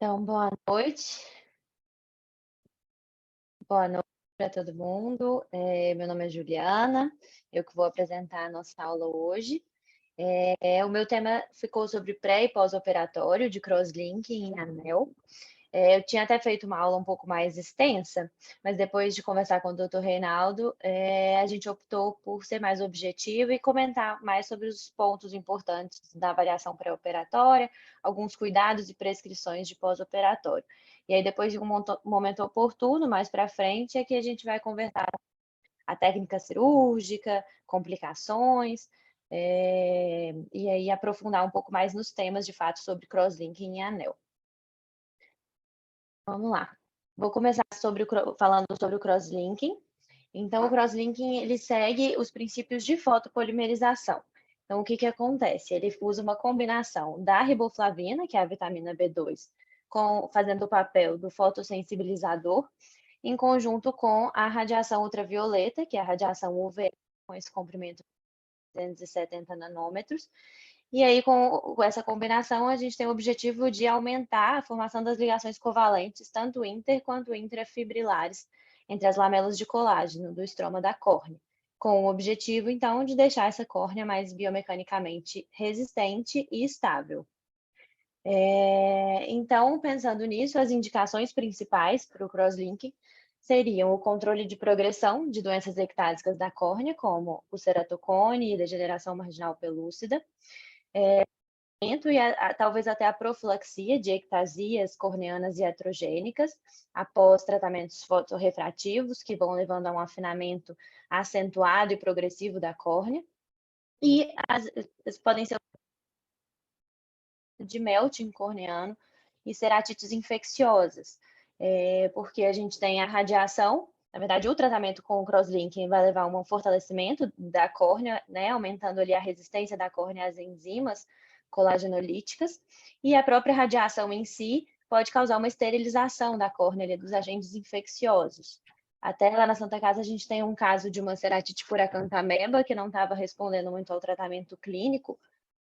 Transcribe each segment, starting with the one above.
Então, boa noite. Boa noite para todo mundo. Meu nome é Juliana, eu que vou apresentar a nossa aula hoje. O meu tema ficou sobre pré e pós-operatório de crosslinking em anel. Eu tinha até feito uma aula um pouco mais extensa, mas depois de conversar com o Dr. Reinaldo, a gente optou por ser mais objetivo e comentar mais sobre os pontos importantes da avaliação pré-operatória, alguns cuidados e prescrições de pós-operatório. E aí, depois de um momento oportuno, mais para frente, é que a gente vai conversar a técnica cirúrgica, complicações, e aí aprofundar um pouco mais nos temas, de fato, sobre crosslinking em anel. Vamos lá. Vou começar falando sobre o crosslinking. Então, o crosslinking ele segue os princípios de fotopolimerização. Então, o que acontece? Ele usa uma combinação da riboflavina, que é a vitamina B2, fazendo o papel do fotossensibilizador, em conjunto com a radiação ultravioleta, que é a radiação UV, com esse comprimento de 270 nanômetros, e aí, com essa combinação, a gente tem o objetivo de aumentar a formação das ligações covalentes, tanto inter quanto intrafibrilares, entre as lamelas de colágeno do estroma da córnea, com o objetivo, então, de deixar essa córnea mais biomecanicamente resistente e estável. Então, pensando nisso, as indicações principais para o crosslinking seriam o controle de progressão de doenças ectásicas da córnea, como o ceratocone e degeneração marginal pelúcida, e talvez até a profilaxia de ectasias corneanas iatrogênicas após tratamentos fotorrefrativos, que vão levando a um afinamento acentuado e progressivo da córnea. E podem ser de melting corneano e ceratites infecciosas, porque a gente tem a radiação, na verdade, o tratamento com o crosslinking vai levar a um fortalecimento da córnea, né, aumentando ali a resistência da córnea às enzimas colagenolíticas, e a própria radiação em si pode causar uma esterilização da córnea ali, dos agentes infecciosos. Até lá na Santa Casa a gente tem um caso de uma ceratite por acanthameba que não estava respondendo muito ao tratamento clínico,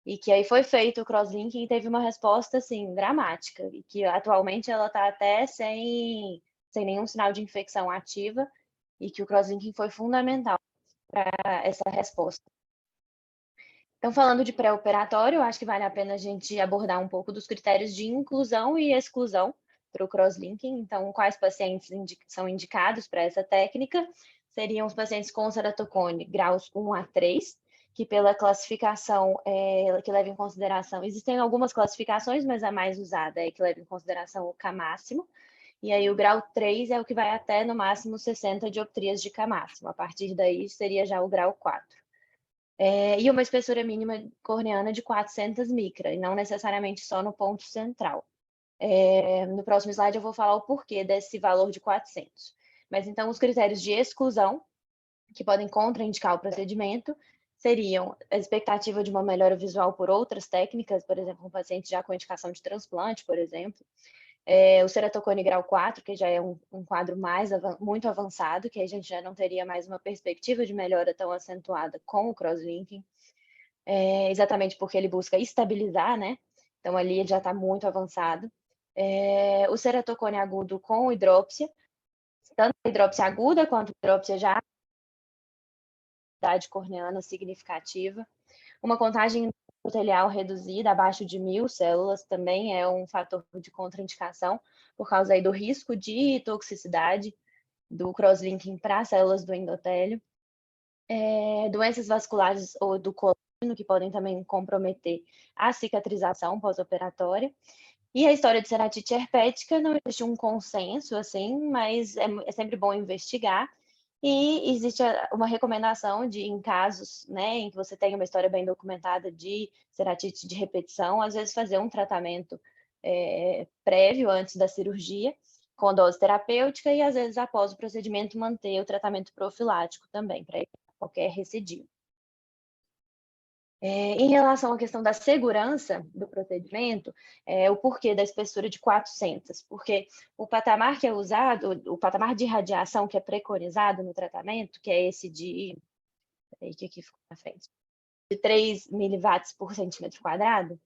e que aí foi feito o crosslinking e teve uma resposta, assim, dramática, e que atualmente ela está até sem nenhum sinal de infecção ativa, e que o crosslinking foi fundamental para essa resposta. Então, falando de pré-operatório, acho que vale a pena a gente abordar um pouco dos critérios de inclusão e exclusão para o crosslinking. Então, quais pacientes são indicados para essa técnica? Seriam os pacientes com ceratocone graus 1 a 3, que pela classificação que leva em consideração, existem algumas classificações, mas a mais usada é que leva em consideração o K máximo, e aí o grau 3 é o que vai até no máximo 60 dioptrias de K máximo, a partir daí seria já o grau 4. E uma espessura mínima corneana de 400 micra, e não necessariamente só no ponto central. No próximo slide eu vou falar o porquê desse valor de 400. Mas então os critérios de exclusão, que podem contraindicar o procedimento, seriam a expectativa de uma melhora visual por outras técnicas, por exemplo, um paciente já com indicação de transplante, por exemplo, o ceratocone grau 4, que já é um quadro muito avançado, que a gente já não teria mais uma perspectiva de melhora tão acentuada com o crosslinking, exatamente porque ele busca estabilizar, né? Então ali ele já está muito avançado. O ceratocone agudo com hidrópsia, tanto a hidrópsia aguda quanto a hidrópsia já idade corneana significativa. Uma contagem endotelial reduzida, abaixo de 1.000 células, também é um fator de contraindicação, por causa aí do risco de toxicidade do crosslinking para células do endotélio. Doenças vasculares ou do colágeno, que podem também comprometer a cicatrização pós-operatória. E a história de ceratite herpética, não existe um consenso, assim, mas é sempre bom investigar. E existe uma recomendação de, em casos, né, em que você tem uma história bem documentada de ceratite de repetição, às vezes fazer um tratamento prévio, antes da cirurgia, com dose terapêutica, e às vezes após o procedimento manter o tratamento profilático também, para evitar qualquer recidivo. Em relação à questão da segurança do procedimento, o porquê da espessura de 400, porque o patamar que é usado, o patamar de radiação que é preconizado no tratamento, que é esse que aqui ficou na frente, de 3 miliwatts por centímetro quadrado,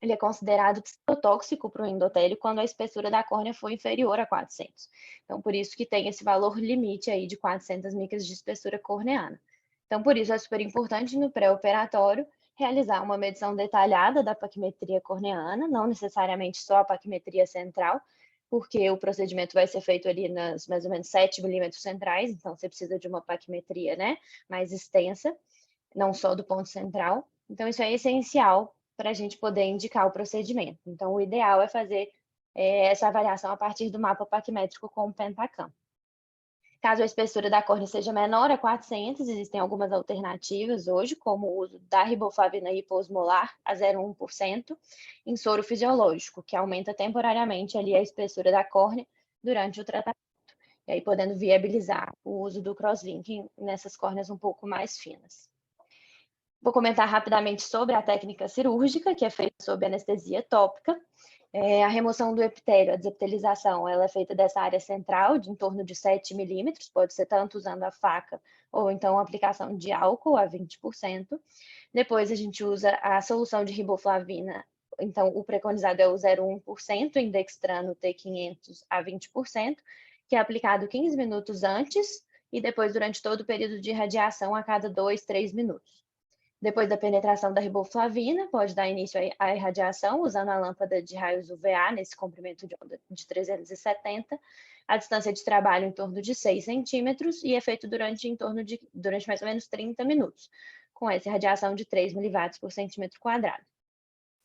ele é considerado psicotóxico para o endotélio quando a espessura da córnea for inferior a 400. Então, por isso que tem esse valor limite aí de 400 micras de espessura corneana. Então, por isso é super importante no pré-operatório realizar uma medição detalhada da paquimetria corneana, não necessariamente só a paquimetria central, porque o procedimento vai ser feito ali nas mais ou menos 7 milímetros centrais, então você precisa de uma paquimetria, né, mais extensa, não só do ponto central. Então, isso é essencial para a gente poder indicar o procedimento. Então, o ideal é fazer essa avaliação a partir do mapa paquimétrico com o Pentacam. Caso a espessura da córnea seja menor a 400, existem algumas alternativas hoje, como o uso da riboflavina hiposmolar a 0,1% em soro fisiológico, que aumenta temporariamente ali a espessura da córnea durante o tratamento, e aí podendo viabilizar o uso do crosslinking nessas córneas um pouco mais finas. Vou comentar rapidamente sobre a técnica cirúrgica, que é feita sob anestesia tópica. A remoção do epitélio, a desepitelização, ela é feita dessa área central, de em torno de 7 milímetros, pode ser tanto usando a faca ou então a aplicação de álcool a 20%. Depois a gente usa a solução de riboflavina, então o preconizado é o 0,1%, indextrano T500 a 20%, que é aplicado 15 minutos antes e depois durante todo o período de irradiação a cada 2, 3 minutos. Depois da penetração da riboflavina, pode dar início à irradiação usando a lâmpada de raios UVA nesse comprimento de onda de 370, a distância de trabalho em torno de 6 centímetros e é feito durante mais ou menos 30 minutos, com essa irradiação de 3 miliwatts por centímetro quadrado.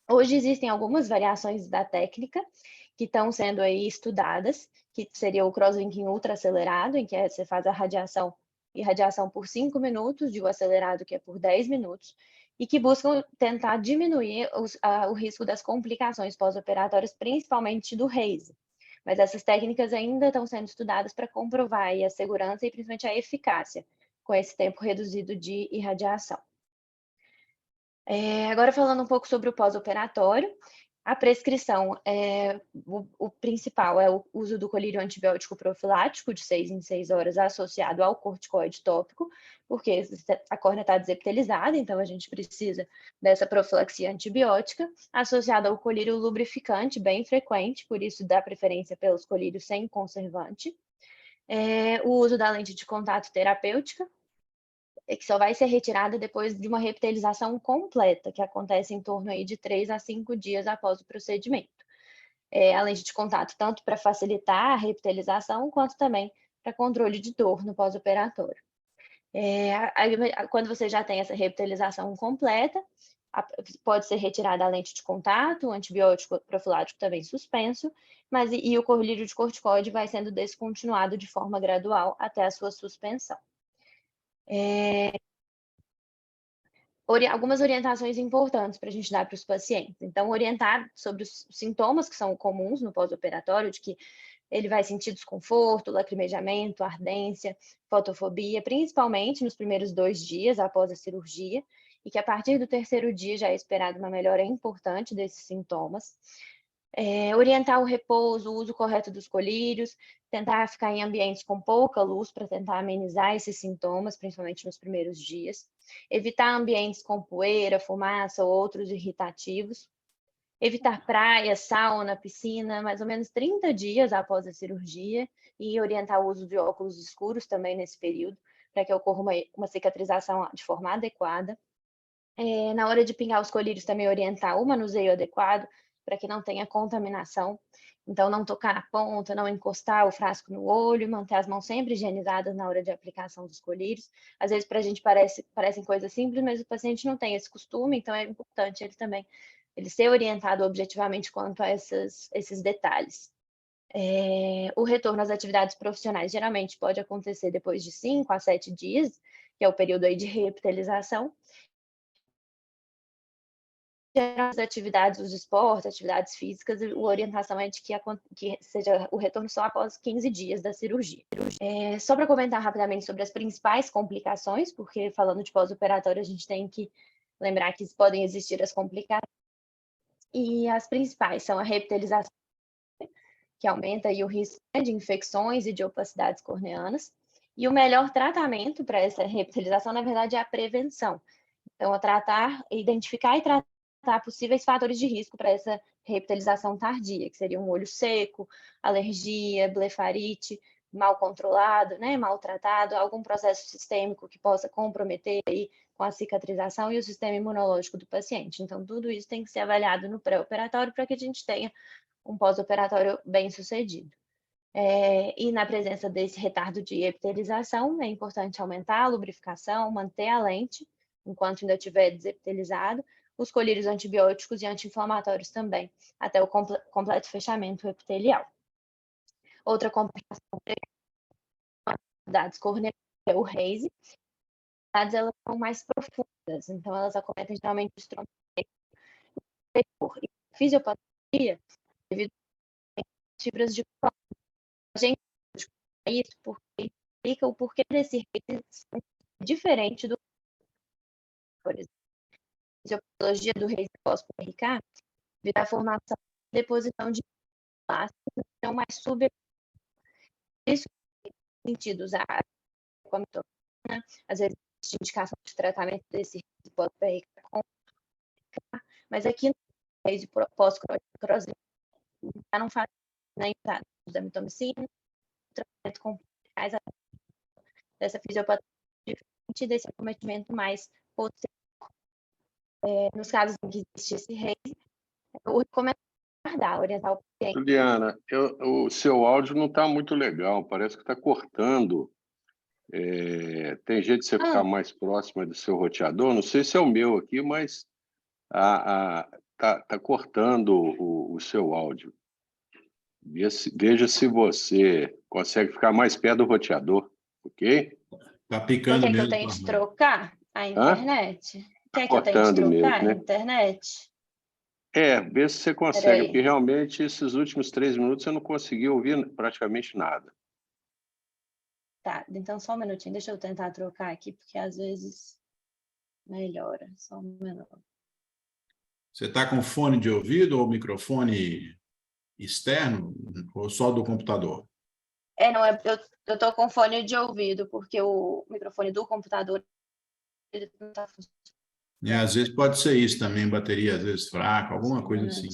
Hoje existem algumas variações da técnica que estão sendo aí estudadas, que seria o crosslinking ultra-acelerado, em que você faz a irradiação por 5 minutos, de o acelerado que é por 10 minutos, e que buscam tentar diminuir o risco das complicações pós-operatórias, principalmente do RAISE. Mas essas técnicas ainda estão sendo estudadas para comprovar aí a segurança e principalmente a eficácia com esse tempo reduzido de irradiação. Agora falando um pouco sobre o pós-operatório, a prescrição, o principal é o uso do colírio antibiótico profilático de 6 em 6 horas associado ao corticoide tópico, porque a córnea está desepitelizada, então a gente precisa dessa profilaxia antibiótica, associada ao colírio lubrificante, bem frequente, por isso dá preferência pelos colírios sem conservante. O uso da lente de contato terapêutica, que só vai ser retirada depois de uma reptilização completa, que acontece em torno aí de 3 a 5 dias após o procedimento. A lente de contato, tanto para facilitar a reptilização, quanto também para controle de dor no pós-operatório. Quando você já tem essa reptilização completa, pode ser retirada a lente de contato, o antibiótico profilático também suspenso, e o colírio de corticoide vai sendo descontinuado de forma gradual até a sua suspensão. Algumas orientações importantes para a gente dar para os pacientes. Então, orientar sobre os sintomas que são comuns no pós-operatório, de que ele vai sentir desconforto, lacrimejamento, ardência, fotofobia, principalmente nos primeiros 2 dias após a cirurgia, e que a partir do 3º dia já é esperada uma melhora importante desses sintomas. Orientar o repouso, o uso correto dos colírios, tentar ficar em ambientes com pouca luz para tentar amenizar esses sintomas, principalmente nos primeiros dias. Evitar ambientes com poeira, fumaça ou outros irritativos. Evitar praia, sauna, piscina, mais ou menos 30 dias após a cirurgia e orientar o uso de óculos escuros também nesse período, para que ocorra uma cicatrização de forma adequada. Na hora de pingar os colírios, também orientar o manuseio adequado, para que não tenha contaminação. Então, não tocar na ponta, não encostar o frasco no olho, manter as mãos sempre higienizadas na hora de aplicação dos colírios. Às vezes, para a gente parecem coisas simples, mas o paciente não tem esse costume, então é importante ele ser orientado objetivamente quanto a esses detalhes. O retorno às atividades profissionais geralmente pode acontecer depois de 5 a 7 dias, que é o período aí de reptilização. As atividades, os esportes, atividades físicas, a orientação é de que seja o retorno só após 15 dias da cirurgia. Só para comentar rapidamente sobre as principais complicações, porque falando de pós-operatório, a gente tem que lembrar que podem existir as complicações. E as principais são a reptilização, que aumenta aí o risco de infecções e de opacidades corneanas. E o melhor tratamento para essa reptilização, na verdade, é a prevenção. Então, identificar e tratar possíveis fatores de risco para essa reepitelização tardia, que seria um olho seco, alergia, blefarite, mal controlado, né, maltratado, algum processo sistêmico que possa comprometer aí com a cicatrização e o sistema imunológico do paciente. Então, tudo isso tem que ser avaliado no pré-operatório para que a gente tenha um pós-operatório bem sucedido. E na presença desse retardo de epitelização, é importante aumentar a lubrificação, manter a lente, enquanto ainda estiver desepitelizado, os colírios antibióticos e anti-inflamatórios também, até o completo fechamento epitelial. Outra complicação das corneais é o RASE. As elas são mais profundas, então elas acometem geralmente o estrômetro e fisiopatia devido às fibras de colágeno. A gente isso porque explica o porquê desse RASE ser diferente do, por exemplo, a fisiopatologia do RASE pós-PRK vira a formação e deposição de plásticos que são mais isso sentido usar comitomina, às vezes existe indicação de tratamento desse pós-PRK, mas aqui no RASE pós-crosslinking já não faz nem usar da mitomicina, tratamento com dessa fisiopatologia diferente desse acometimento mais posterior. Nos casos em que existe esse RASE, eu recomendo orientar o paciente. Juliana, o seu áudio não está muito legal, parece que está cortando. Tem jeito de você ficar mais próxima do seu roteador? Não sei se é o meu aqui, mas tá cortando o seu áudio. Veja se você consegue ficar mais perto do roteador, ok? Tá picando mesmo. Quer que eu tente trocar a internet? Quer que eu tente Cortando mesmo, trocar a né? internet? Vê se você consegue, porque realmente esses últimos 3 minutos eu não consegui ouvir praticamente nada. Tá, então só um minutinho, deixa eu tentar trocar aqui, porque às vezes melhora, só um minuto. Você está com fone de ouvido ou microfone externo ou só do computador? Não, eu tô com fone de ouvido, porque o microfone do computador ele não tá funcionando. Às vezes pode ser isso também, bateria às vezes fraca, alguma coisa assim.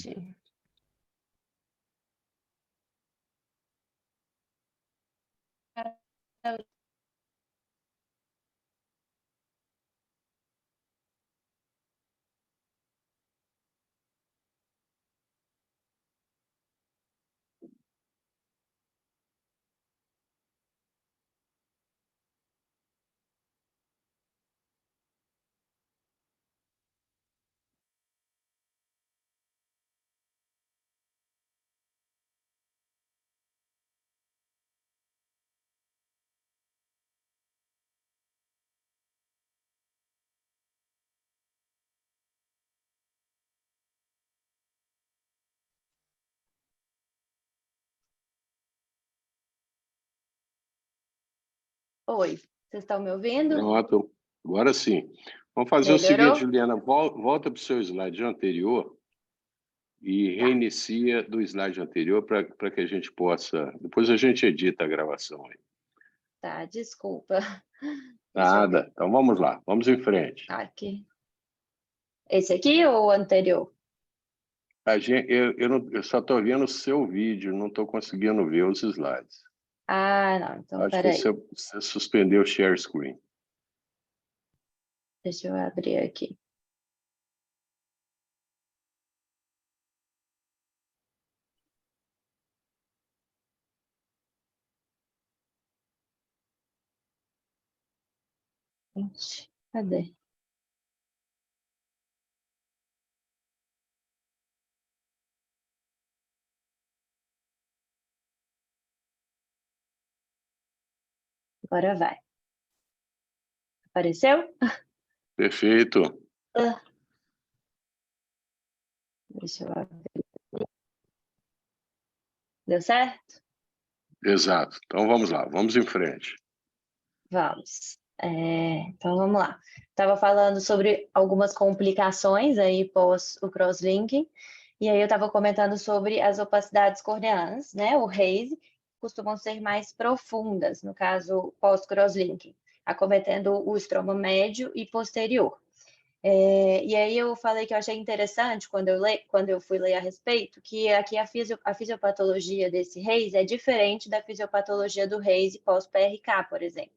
Oi, vocês estão me ouvindo? Pronto, agora sim. Vamos fazer Melhorou? o seguinte, Juliana, volta para o seu slide anterior e reinicia do slide anterior para que a gente possa... Depois a gente edita a gravação aí. Tá, desculpa. Nada. Então vamos lá, vamos em frente. Aqui. Esse aqui ou o anterior? Eu só estou vendo o seu vídeo, não estou conseguindo ver os slides. Não, então Acho que peraí. você suspendeu o share screen. Deixa eu abrir aqui. Gente, cadê? Agora vai. Apareceu? Perfeito. Deixa eu abrir. Deu certo? Exato. Então vamos lá, vamos em frente. Vamos. Então vamos lá. Estava falando sobre algumas complicações aí pós o crosslinking, e aí eu estava comentando sobre as opacidades corneanas, né? O RASE, costumam ser mais profundas, no caso pós-crosslinking, acometendo o estroma médio e posterior. E aí eu falei que eu achei interessante, quando eu fui ler a respeito, que aqui a fisiopatologia desse RAIS é diferente da fisiopatologia do RAIS pós-PRK, por exemplo,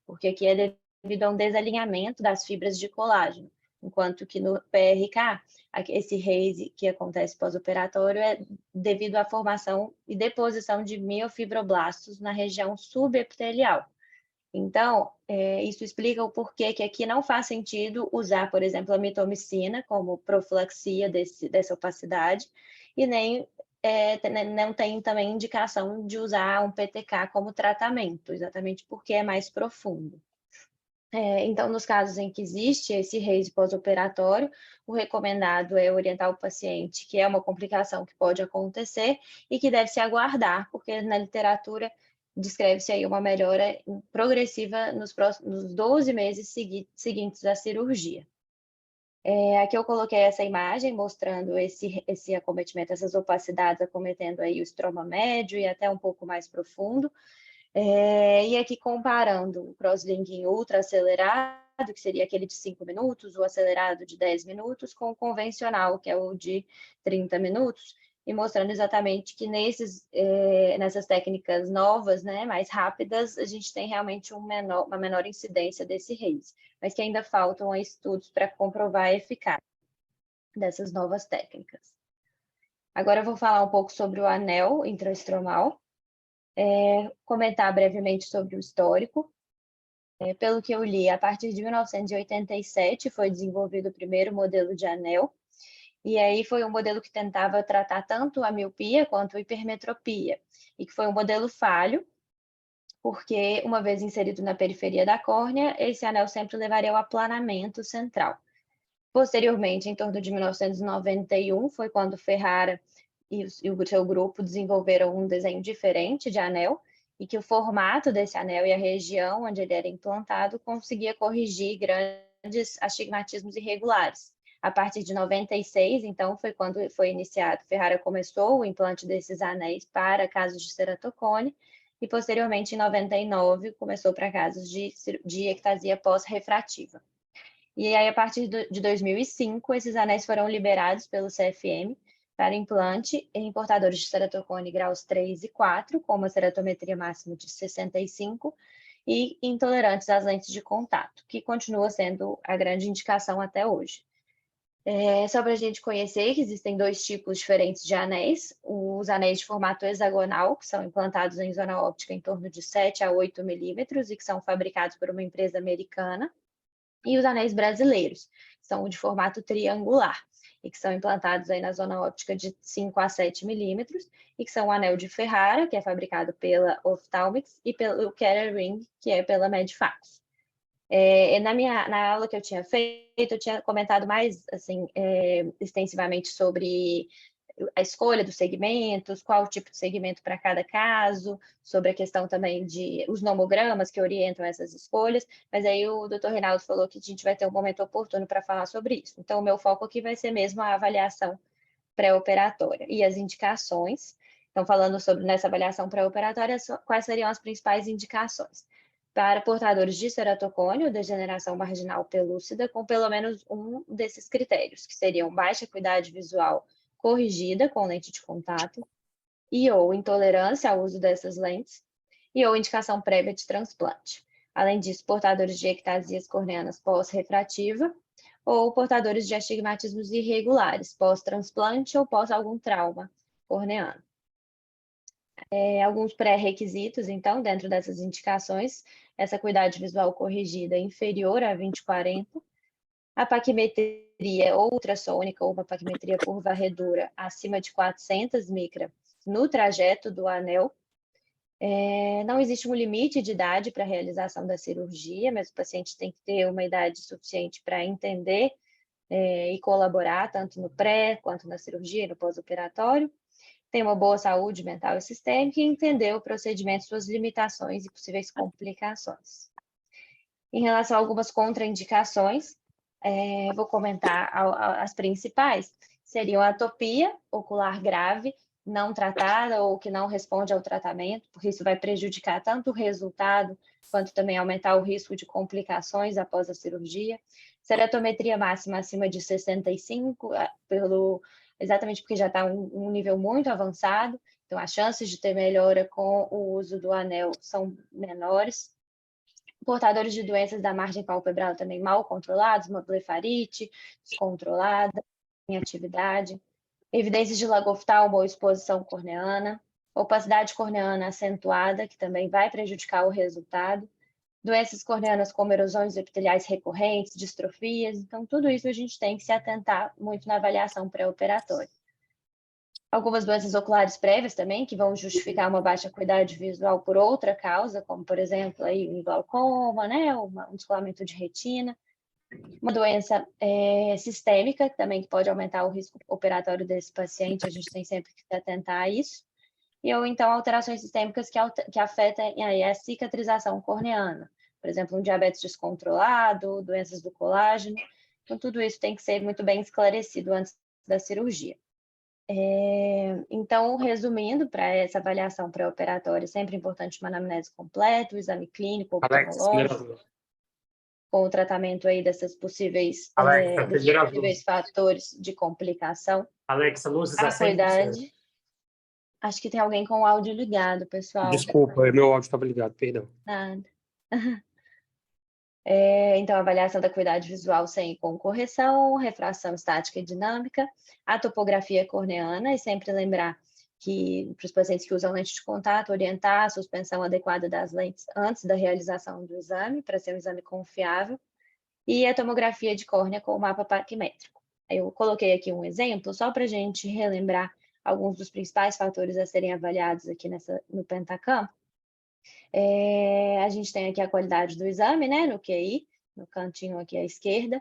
porque aqui é devido a um desalinhamento das fibras de colágeno, enquanto que no PRK, esse RAIS que acontece pós-operatório é devido à formação e deposição de miofibroblastos na região subepitelial. Então, isso explica o porquê que aqui não faz sentido usar, por exemplo, a mitomicina como profilaxia dessa opacidade, e nem não tem também indicação de usar um PTK como tratamento, exatamente porque é mais profundo. Então, nos casos em que existe esse RAIS pós-operatório, o recomendado é orientar o paciente, que é uma complicação que pode acontecer e que deve se aguardar, porque na literatura descreve-se aí uma melhora progressiva nos 12 meses seguintes à cirurgia. Aqui eu coloquei essa imagem mostrando esse acometimento, essas opacidades acometendo aí o estroma médio e até um pouco mais profundo. E aqui comparando o crosslinking ultra acelerado, que seria aquele de 5 minutos, o acelerado de 10 minutos, com o convencional, que é o de 30 minutos, e mostrando exatamente que nessas técnicas novas, né, mais rápidas, a gente tem realmente uma menor incidência desse RAIS, mas que ainda faltam estudos para comprovar a eficácia dessas novas técnicas. Agora eu vou falar um pouco sobre o anel intraestromal. Comentar brevemente sobre o histórico. Pelo que eu li, a partir de 1987 foi desenvolvido o primeiro modelo de anel, e aí foi um modelo que tentava tratar tanto a miopia quanto a hipermetropia, e que foi um modelo falho, porque uma vez inserido na periferia da córnea, esse anel sempre levaria ao aplanamento central. Posteriormente, em torno de 1991, foi quando Ferrara e o seu grupo desenvolveram um desenho diferente de anel, e que o formato desse anel e a região onde ele era implantado conseguia corrigir grandes astigmatismos irregulares. A partir de 96, então, foi quando foi iniciado. Ferrara começou o implante desses anéis para casos de ceratocone, e posteriormente, em 99, começou para casos de ectasia pós-refrativa. E aí, a partir de 2005, esses anéis foram liberados pelo CFM para implante em portadores de ceratocone graus 3 e 4, com uma ceratometria máxima de 65, e intolerantes às lentes de contato, que continua sendo a grande indicação até hoje. Só para a gente conhecer que existem dois tipos diferentes de anéis: os anéis de formato hexagonal, que são implantados em zona óptica em torno de 7 a 8 milímetros e que são fabricados por uma empresa americana, e os anéis brasileiros, que são de formato triangular, e que são implantados aí na zona óptica de 5 a 7 milímetros, e que são o anel de Ferrara, que é fabricado pela Ophthalmics, e pelo Keller Ring, que é pela Medfax. Na aula que eu tinha feito, eu tinha comentado mais assim, extensivamente sobre a escolha dos segmentos, qual o tipo de segmento para cada caso, sobre a questão também de os nomogramas que orientam essas escolhas, mas aí o Dr. Reinaldo falou que a gente vai ter um momento oportuno para falar sobre isso. Então, o meu foco aqui vai ser mesmo a avaliação pré-operatória e as indicações. Então, falando sobre nessa avaliação pré-operatória, quais seriam as principais indicações? Para portadores de ceratocone ou degeneração marginal pelúcida, com pelo menos um desses critérios, que seriam baixa acuidade visual corrigida com lente de contato, e ou intolerância ao uso dessas lentes, e ou indicação prévia de transplante. Além disso, portadores de ectasias corneanas pós-refrativa, ou portadores de astigmatismos irregulares, pós-transplante ou pós algum trauma corneano. Alguns pré-requisitos, então, dentro dessas indicações: essa acuidade visual corrigida inferior a 20/40, a paquimetria ultrassônica ou uma paquimetria por varredura acima de 400 micra no trajeto do anel. Não existe um limite de idade para a realização da cirurgia, mas o paciente tem que ter uma idade suficiente para entender e colaborar tanto no pré quanto na cirurgia e no pós-operatório. Tem uma boa saúde mental e sistêmica e entender o procedimento, suas limitações e possíveis complicações. Em relação a algumas contraindicações, vou comentar as principais, seriam a atopia ocular grave, não tratada ou que não responde ao tratamento, porque isso vai prejudicar tanto o resultado, quanto também aumentar o risco de complicações após a cirurgia. Ceratometria máxima acima de 65, exatamente porque já está um nível muito avançado, então as chances de ter melhora com o uso do anel são menores. Portadores de doenças da margem palpebral também mal controlados, uma blefarite descontrolada, em atividade. Evidências de lagoftalmo ou exposição corneana. Opacidade corneana acentuada, que também vai prejudicar o resultado. Doenças corneanas como erosões epiteliais recorrentes, distrofias. Então, tudo isso a gente tem que se atentar muito na avaliação pré-operatória. Algumas doenças oculares prévias também, que vão justificar uma baixa acuidade visual por outra causa, como, por exemplo, aí, um glaucoma, né, um descolamento de retina. Uma doença sistêmica também, que pode aumentar o risco operatório desse paciente, a gente tem sempre que se atentar a isso. Ou então alterações sistêmicas que afetem aí a cicatrização corneana. Por exemplo, um diabetes descontrolado, doenças do colágeno. Então, tudo isso tem que ser muito bem esclarecido antes da cirurgia. Então, resumindo, para essa avaliação pré-operatória, é sempre importante uma anamnese completa, o exame clínico, oftalmológico, com o tratamento aí desses possíveis fatores de complicação. Alexa, luzes A acesas. acuidade. Acho que tem alguém com o áudio ligado, pessoal. Desculpa, meu áudio estava ligado, perdão. Nada. Então, avaliação da acuidade visual sem e com correção, refração estática e dinâmica, a topografia corneana, e sempre lembrar que, para os pacientes que usam lente de contato, orientar a suspensão adequada das lentes antes da realização do exame, para ser um exame confiável, e a tomografia de córnea com o mapa paquimétrico. Eu coloquei aqui um exemplo, só para a gente relembrar alguns dos principais fatores a serem avaliados aqui no Pentacam. A gente tem aqui a qualidade do exame, né, no QI, no cantinho aqui à esquerda.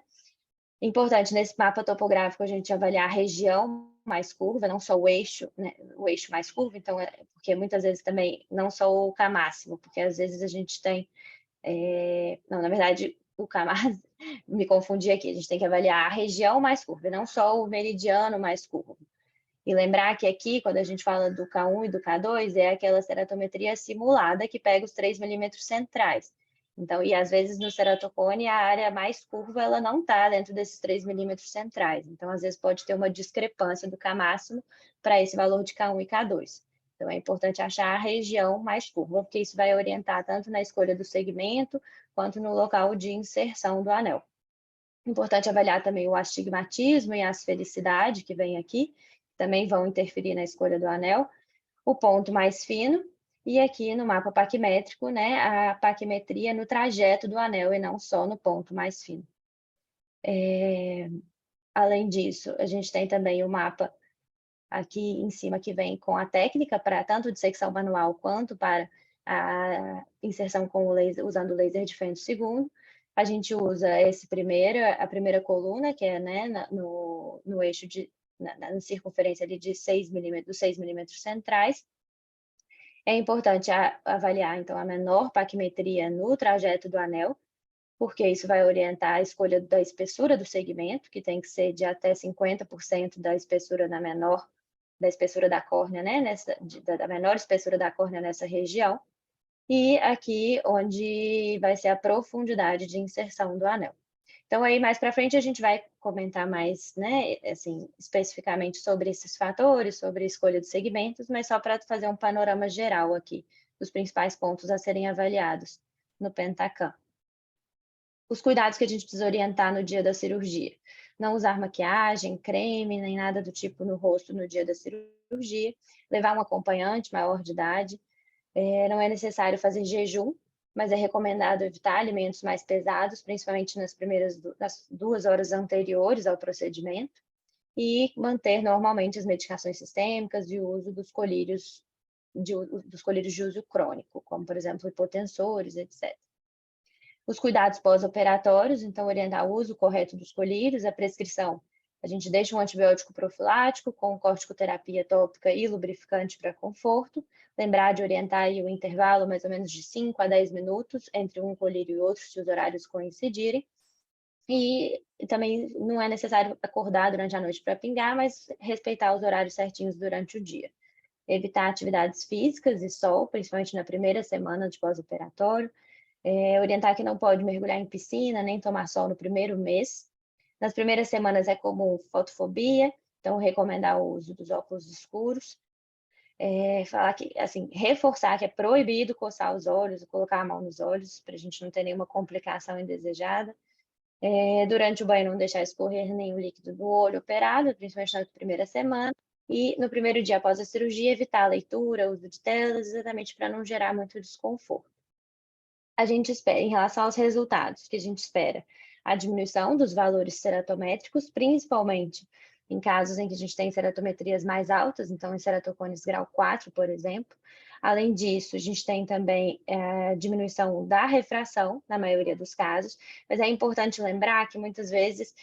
Importante, nesse mapa topográfico, a gente avaliar a região mais curva, não só o eixo, né, o eixo mais curvo, então, porque muitas vezes também, não só o K máximo, porque às vezes a gente tem, não, na verdade, o K máximo, me confundi aqui, a gente tem que avaliar a região mais curva, não só o meridiano mais curvo. E lembrar que aqui, quando a gente fala do K1 e do K2, é aquela ceratometria simulada que pega os 3 milímetros centrais. Então, e às vezes no ceratocone, a área mais curva, ela não está dentro desses 3 milímetros centrais. Então, às vezes pode ter uma discrepância do K máximo para esse valor de K1 e K2. Então, é importante achar a região mais curva, porque isso vai orientar tanto na escolha do segmento, quanto no local de inserção do anel. Importante avaliar também o astigmatismo e a asfericidade, que vem aqui, também vão interferir na escolha do anel, o ponto mais fino, e aqui no mapa paquimétrico, né, a paquimetria no trajeto do anel e não só no ponto mais fino. Além disso, a gente tem também o mapa aqui em cima que vem com a técnica para tanto dissecção manual quanto para a inserção com o laser, usando o laser de femtosegundo. A gente usa a primeira coluna, que é, né, no eixo na circunferência ali de 6 milímetros, dos 6 milímetros centrais. É importante avaliar, então, a menor paquimetria no trajeto do anel, porque isso vai orientar a escolha da espessura do segmento, que tem que ser de até 50% da espessura da espessura da córnea, né, da menor espessura da córnea nessa região. E aqui onde vai ser a profundidade de inserção do anel. Então, aí mais para frente a gente vai comentar mais, né, assim, especificamente sobre esses fatores, sobre a escolha de segmentos, mas só para fazer um panorama geral aqui dos principais pontos a serem avaliados no Pentacam. Os cuidados que a gente precisa orientar no dia da cirurgia. Não usar maquiagem, creme, nem nada do tipo no rosto no dia da cirurgia. Levar um acompanhante maior de idade. Não é necessário fazer jejum, mas é recomendado evitar alimentos mais pesados, principalmente nas 2 horas anteriores ao procedimento, e manter normalmente as medicações sistêmicas e o uso dos colírios de uso crônico, como, por exemplo, hipotensores, etc. Os cuidados pós-operatórios, então, orientar o uso correto dos colírios, a prescrição. A gente deixa um antibiótico profilático com corticoterapia tópica e lubrificante para conforto. Lembrar de orientar aí o intervalo mais ou menos de 5 a 10 minutos entre um colírio e outro, se os horários coincidirem. E também não é necessário acordar durante a noite para pingar, mas respeitar os horários certinhos durante o dia. Evitar atividades físicas e sol, principalmente na primeira semana de pós-operatório. Orientar que não pode mergulhar em piscina, nem tomar sol no primeiro mês. Nas primeiras semanas é comum fotofobia, então recomendar o uso dos óculos escuros. Falar que, assim, reforçar que é proibido coçar os olhos, colocar a mão nos olhos, para a gente não ter nenhuma complicação indesejada. Durante o banho, não deixar escorrer nenhum líquido do olho operado, principalmente na primeira semana. E no primeiro dia após a cirurgia, evitar a leitura, o uso de telas, exatamente para não gerar muito desconforto. A gente espera, em relação aos resultados, que a gente espera a diminuição dos valores ceratométricos, principalmente em casos em que a gente tem ceratometrias mais altas, então em ceratocones grau 4, por exemplo. Além disso, a gente tem também diminuição da refração, na maioria dos casos, mas é importante lembrar que muitas vezes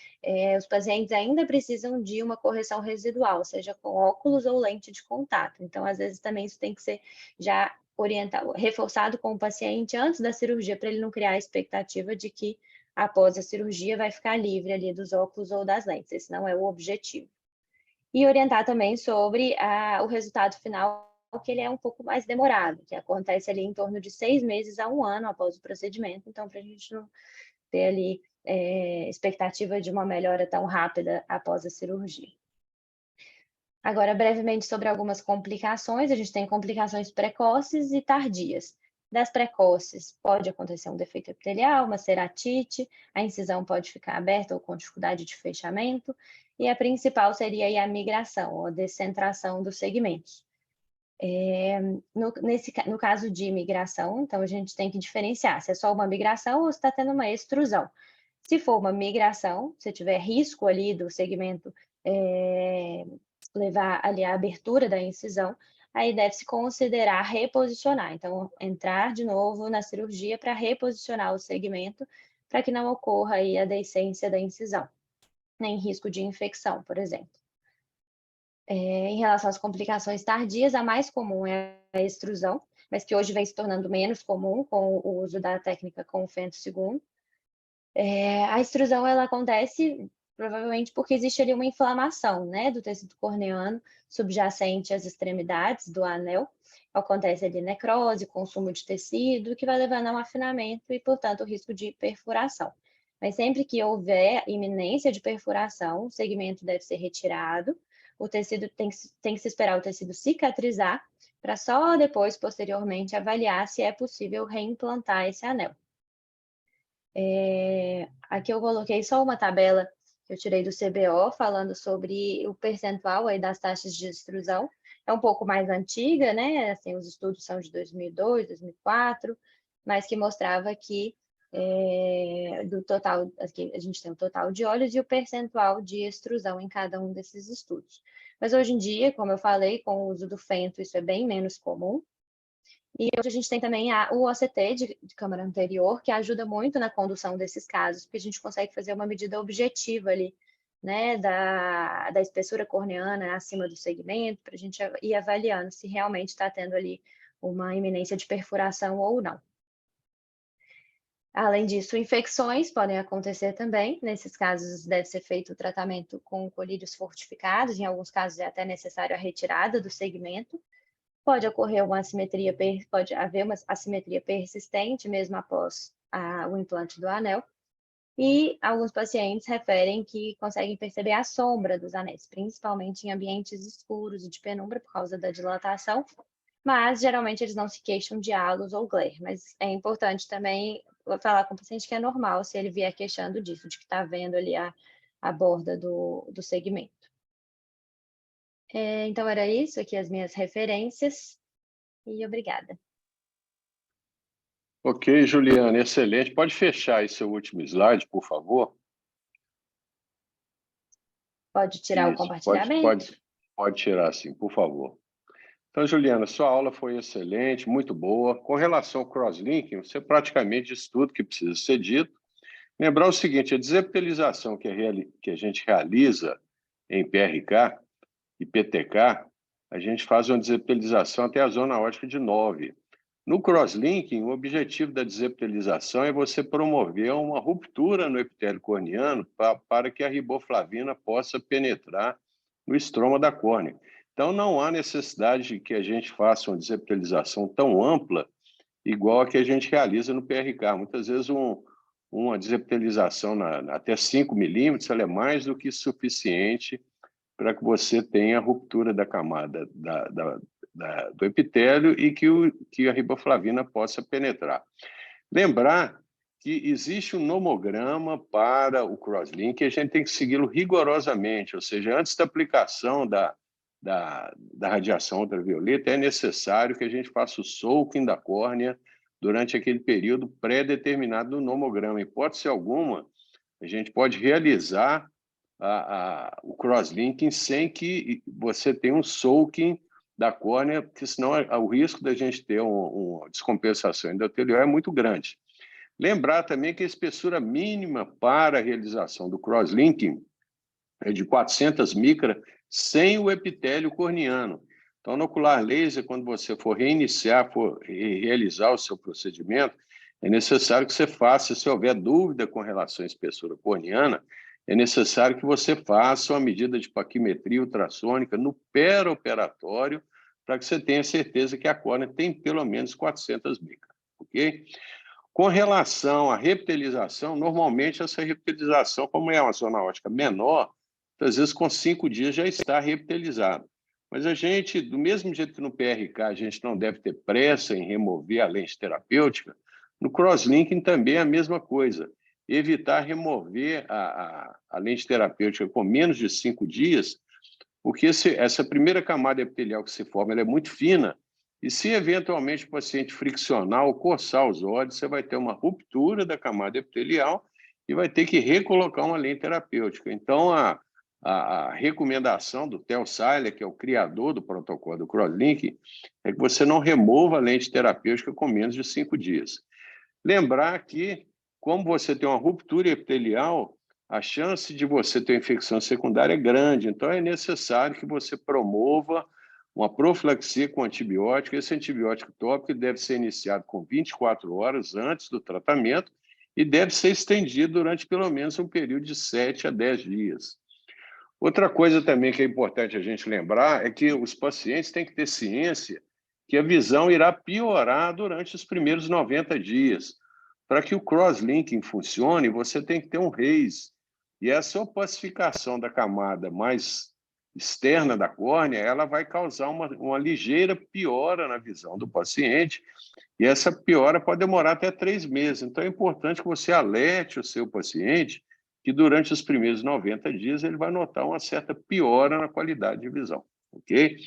os pacientes ainda precisam de uma correção residual, seja com óculos ou lente de contato. Então, às vezes, também isso tem que ser já orientado, reforçado com o paciente antes da cirurgia, para ele não criar a expectativa de que após a cirurgia vai ficar livre ali dos óculos ou das lentes. Esse não é o objetivo. E orientar também sobre o resultado final, que ele é um pouco mais demorado, que acontece ali em torno de 6 meses a 1 ano após o procedimento, então para a gente não ter ali expectativa de uma melhora tão rápida após a cirurgia. Agora, brevemente sobre algumas complicações, a gente tem complicações precoces e tardias. Das precoces, pode acontecer um defeito epitelial, uma ceratite, a incisão pode ficar aberta ou com dificuldade de fechamento, e a principal seria aí a migração, ou a descentração dos segmentos. No caso de migração, então a gente tem que diferenciar se é só uma migração ou se está tendo uma extrusão. Se for uma migração, se tiver risco ali do segmento levar ali a abertura da incisão, aí deve-se considerar reposicionar. Então, entrar de novo na cirurgia para reposicionar o segmento, para que não ocorra aí a deiscência da incisão, nem risco de infecção, por exemplo. Em relação às complicações tardias, a mais comum é a extrusão, mas que hoje vem se tornando menos comum com o uso da técnica com o Fento II. A extrusão, ela acontece provavelmente porque existe ali uma inflamação, né, do tecido corneano subjacente às extremidades do anel. Acontece ali necrose, consumo de tecido, que vai levando a um afinamento e, portanto, o risco de perfuração. Mas sempre que houver iminência de perfuração, o segmento deve ser retirado, o tecido tem que se esperar o tecido cicatrizar, para só depois, posteriormente, avaliar se é possível reimplantar esse anel. Aqui eu coloquei só uma tabela que eu tirei do CBO, falando sobre o percentual aí das taxas de extrusão. É um pouco mais antiga, né? Assim, os estudos são de 2002, 2004, mas que mostrava que do total, aqui a gente tem o total de olhos e o percentual de extrusão em cada um desses estudos. Mas hoje em dia, como eu falei, com o uso do Fento, isso é bem menos comum. E hoje a gente tem também o OCT de câmara anterior, que ajuda muito na condução desses casos, porque a gente consegue fazer uma medida objetiva ali, né, da espessura corneana acima do segmento, para a gente ir avaliando se realmente está tendo ali uma iminência de perfuração ou não. Além disso, infecções podem acontecer também. Nesses casos, deve ser feito o tratamento com colírios fortificados. Em alguns casos, é até necessário a retirada do segmento. Pode ocorrer uma assimetria, pode haver uma assimetria persistente mesmo após o implante do anel. E alguns pacientes referem que conseguem perceber a sombra dos anéis, principalmente em ambientes escuros e de penumbra por causa da dilatação, mas geralmente eles não se queixam de halos ou glare. Mas é importante também falar com o paciente que é normal se ele vier queixando disso, de que está vendo ali a borda do segmento. Então, era isso, aqui as minhas referências, e obrigada. Ok, Juliana, excelente. Pode fechar aí seu último slide, por favor? Pode tirar o compartilhamento? Pode tirar, sim, por favor. Então, Juliana, sua aula foi excelente, muito boa. Com relação ao crosslinking, você praticamente disse tudo que precisa ser dito. Lembrar o seguinte, a desepitelização que a gente realiza em PRK e PTK, a gente faz uma desepitelização até a zona óptica de 9. No crosslinking, o objetivo da desepitelização é você promover uma ruptura no epitélio corneano para que a riboflavina possa penetrar no estroma da córnea. Então, não há necessidade de que a gente faça uma desepitelização tão ampla igual a que a gente realiza no PRK. Muitas vezes uma desepitelização até 5 milímetros, ela é mais do que suficiente para que você tenha a ruptura da camada do epitélio e que a riboflavina possa penetrar. Lembrar que existe um nomograma para o crosslink e a gente tem que segui-lo rigorosamente, ou seja, antes da aplicação da radiação ultravioleta, é necessário que a gente faça o soaking da córnea durante aquele período pré-determinado do nomograma. Em hipótese alguma, a gente pode realizar o crosslinking sem que você tenha um soaking da córnea, porque senão o risco da gente ter uma descompensação endotelial é muito grande. Lembrar também que a espessura mínima para a realização do crosslinking é de 400 micras sem o epitélio corneano. Então, no ocular laser, quando você for reiniciar, for realizar o seu procedimento, é necessário que você faça, se houver dúvida com relação à espessura corneana, é necessário que você faça uma medida de paquimetria ultrassônica no perioperatório para que você tenha certeza que a córnea tem pelo menos 400 micras, ok? Com relação à reptilização, normalmente essa reptilização, como é uma zona óptica menor, às vezes com 5 dias já está reptilizado. Mas a gente, do mesmo jeito que no PRK a gente não deve ter pressa em remover a lente terapêutica, no crosslinking também é a mesma coisa. Evitar remover a lente terapêutica com menos de 5 dias, porque essa primeira camada epitelial que se forma ela é muito fina, e se eventualmente o paciente friccionar ou coçar os olhos, você vai ter uma ruptura da camada epitelial e vai ter que recolocar uma lente terapêutica. Então, a recomendação do Theo Seiler, que é o criador do protocolo do crosslink, é que você não remova a lente terapêutica com menos de 5 dias. Lembrar que, como você tem uma ruptura epitelial, a chance de você ter infecção secundária é grande, então é necessário que você promova uma profilaxia com antibiótico. Esse antibiótico tópico deve ser iniciado com 24 horas antes do tratamento e deve ser estendido durante pelo menos um período de 7 a 10 dias. Outra coisa também que é importante a gente lembrar é que os pacientes têm que ter ciência que a visão irá piorar durante os primeiros 90 dias. Para que o crosslinking funcione, você tem que ter um RAISE. E essa opacificação da camada mais externa da córnea, ela vai causar uma ligeira piora na visão do paciente, e essa piora pode demorar até 3 meses. Então, é importante que você alerte o seu paciente que durante os primeiros 90 dias ele vai notar uma certa piora na qualidade de visão, ok?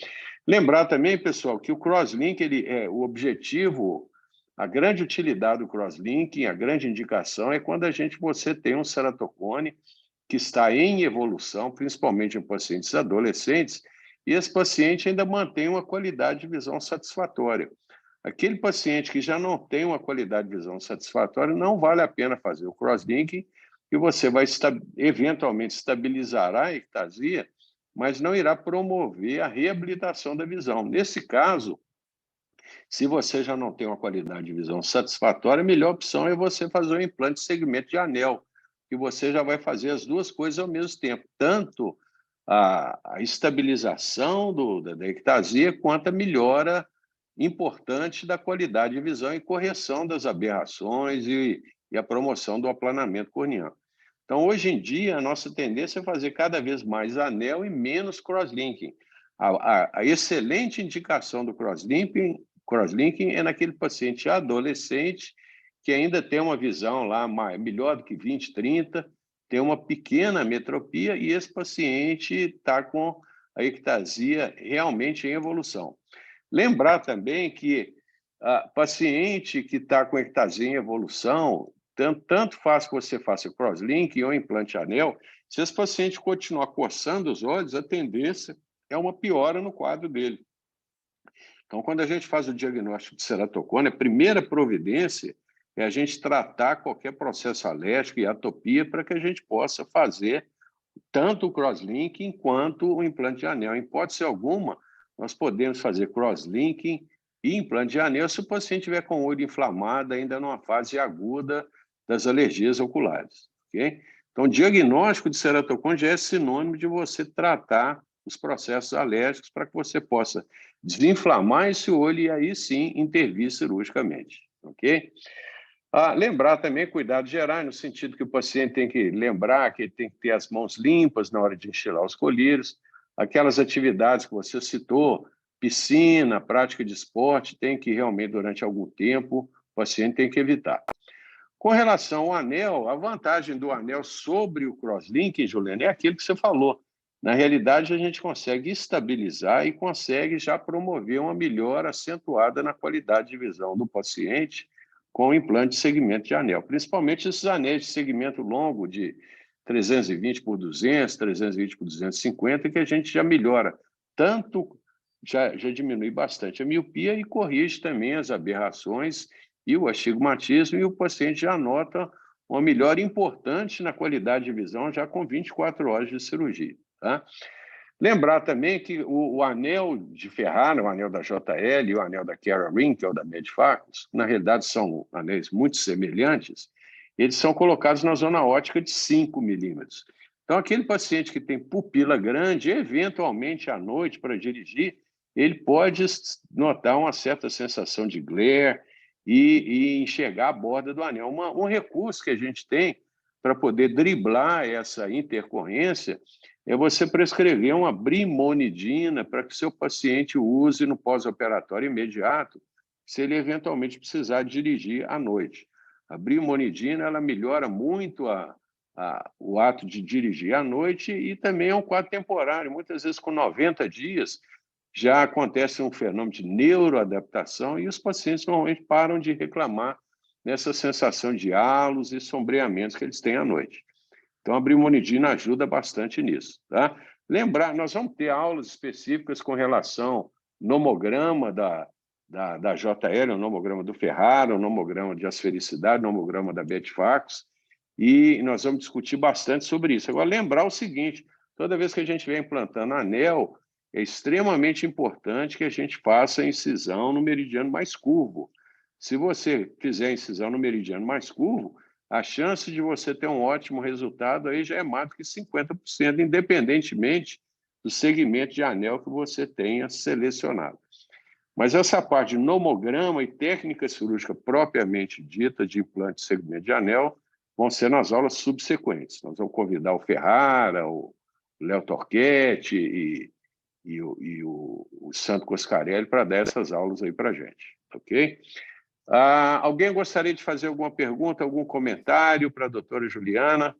Lembrar também, pessoal, que o crosslink, o objetivo, a grande utilidade do crosslinking, a grande indicação é quando você tem um ceratocone que está em evolução, principalmente em pacientes adolescentes, e esse paciente ainda mantém uma qualidade de visão satisfatória. Aquele paciente que já não tem uma qualidade de visão satisfatória, não vale a pena fazer o crosslinking, e você vai eventualmente estabilizará a ectasia, mas não irá promover a reabilitação da visão. Nesse caso, se você já não tem uma qualidade de visão satisfatória, a melhor opção é você fazer um implante de segmento de anel, que você já vai fazer as duas coisas ao mesmo tempo, tanto a estabilização da ectasia, quanto a melhora importante da qualidade de visão e correção das aberrações e a promoção do aplanamento corneano. Então, hoje em dia, a nossa tendência é fazer cada vez mais anel e menos crosslinking. A excelente indicação do crosslinking é naquele paciente adolescente que ainda tem uma visão lá melhor do que 20, 30, tem uma pequena metropia e esse paciente está com a ectasia realmente em evolução. Lembrar também que paciente que está com ectasia em evolução, tanto faz que você faça crosslink ou implante anel, se esse paciente continuar coçando os olhos, a tendência é uma piora no quadro dele. Então, quando a gente faz o diagnóstico de ceratocone, a primeira providência é a gente tratar qualquer processo alérgico e atopia para que a gente possa fazer tanto o crosslinking quanto o implante de anel. Em hipótese alguma, nós podemos fazer crosslinking e implante de anel se o paciente estiver com o olho inflamado ainda numa fase aguda das alergias oculares. Okay? Então, o diagnóstico de ceratocone já é sinônimo de você tratar os processos alérgicos para que você possa desinflamar esse olho e aí sim intervir cirurgicamente. ok? Lembrar também cuidados gerais, no sentido que o paciente tem que lembrar que ele tem que ter as mãos limpas na hora de enxilar os colírios, aquelas atividades que você citou, piscina, prática de esporte, tem que realmente, durante algum tempo, o paciente tem que evitar. Com relação ao anel, a vantagem do anel sobre o crosslinking, Juliana, é aquilo que você falou. Na realidade, a gente consegue estabilizar e consegue já promover uma melhora acentuada na qualidade de visão do paciente com o implante de segmento de anel, principalmente esses anéis de segmento longo de 320 por 200, 320 por 250, que a gente já melhora tanto, já diminui bastante a miopia e corrige também as aberrações e o astigmatismo, e o paciente já nota uma melhora importante na qualidade de visão já com 24 horas de cirurgia. Tá? Lembrar também que o anel de Ferrara, o anel da JL e o anel da Kera Ring, que é o da Medifacus, na realidade são anéis muito semelhantes, eles são colocados na zona óptica de 5 milímetros. Então, aquele paciente que tem pupila grande, eventualmente à noite para dirigir, ele pode notar uma certa sensação de glare e enxergar a borda do anel. Um recurso que a gente tem para poder driblar essa intercorrência é você prescrever uma brimonidina para que seu paciente use no pós-operatório imediato, se ele eventualmente precisar dirigir à noite. A brimonidina ela melhora muito o ato de dirigir à noite e também é um quadro temporário. Muitas vezes, com 90 dias, já acontece um fenômeno de neuroadaptação e os pacientes normalmente param de reclamar dessa sensação de halos e sombreamentos que eles têm à noite. Então, a brimonidina ajuda bastante nisso. Tá? Lembrar, nós vamos ter aulas específicas com relação ao nomograma da JL, o nomograma do Ferrara, o nomograma de asfericidade, o nomograma da Medifacus, e nós vamos discutir bastante sobre isso. Agora, lembrar o seguinte, toda vez que a gente vem implantando anel, é extremamente importante que a gente faça a incisão no meridiano mais curvo. Se você fizer a incisão no meridiano mais curvo, a chance de você ter um ótimo resultado aí já é mais do que 50%, independentemente do segmento de anel que você tenha selecionado. Mas essa parte de nomograma e técnica cirúrgica propriamente dita de implante de segmento de anel vão ser nas aulas subsequentes. Nós vamos convidar o Ferrara, o Léo Torquetti e o Santo Coscarelli para dar essas aulas aí para a gente, ok? Alguém gostaria de fazer alguma pergunta, algum comentário para a doutora Juliana?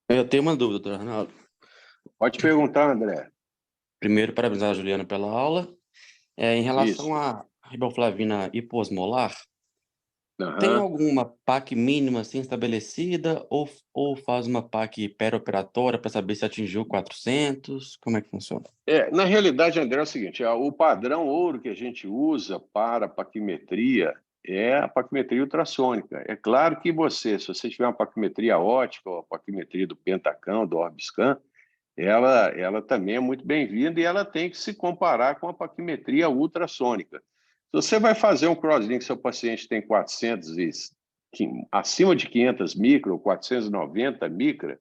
Eu tenho uma dúvida, doutor Arnaldo. Pode perguntar, André. Primeiro, parabenizar a Juliana pela aula. Em relação à riboflavina hiposmolar, tem alguma PAC mínima assim, estabelecida ou faz uma PAC perioperatória para saber se atingiu 400? Como é que funciona? Na realidade, André, é o seguinte, o padrão ouro que a gente usa para paquimetria é a paquimetria ultrassônica. É claro que se você tiver uma paquimetria ótica, ou a paquimetria do Pentacam, do Orbiscan, ela também é muito bem-vinda e ela tem que se comparar com a paquimetria ultrassônica. Se você vai fazer um crosslink, seu paciente tem 400 acima de 500 micra ou 490 micra,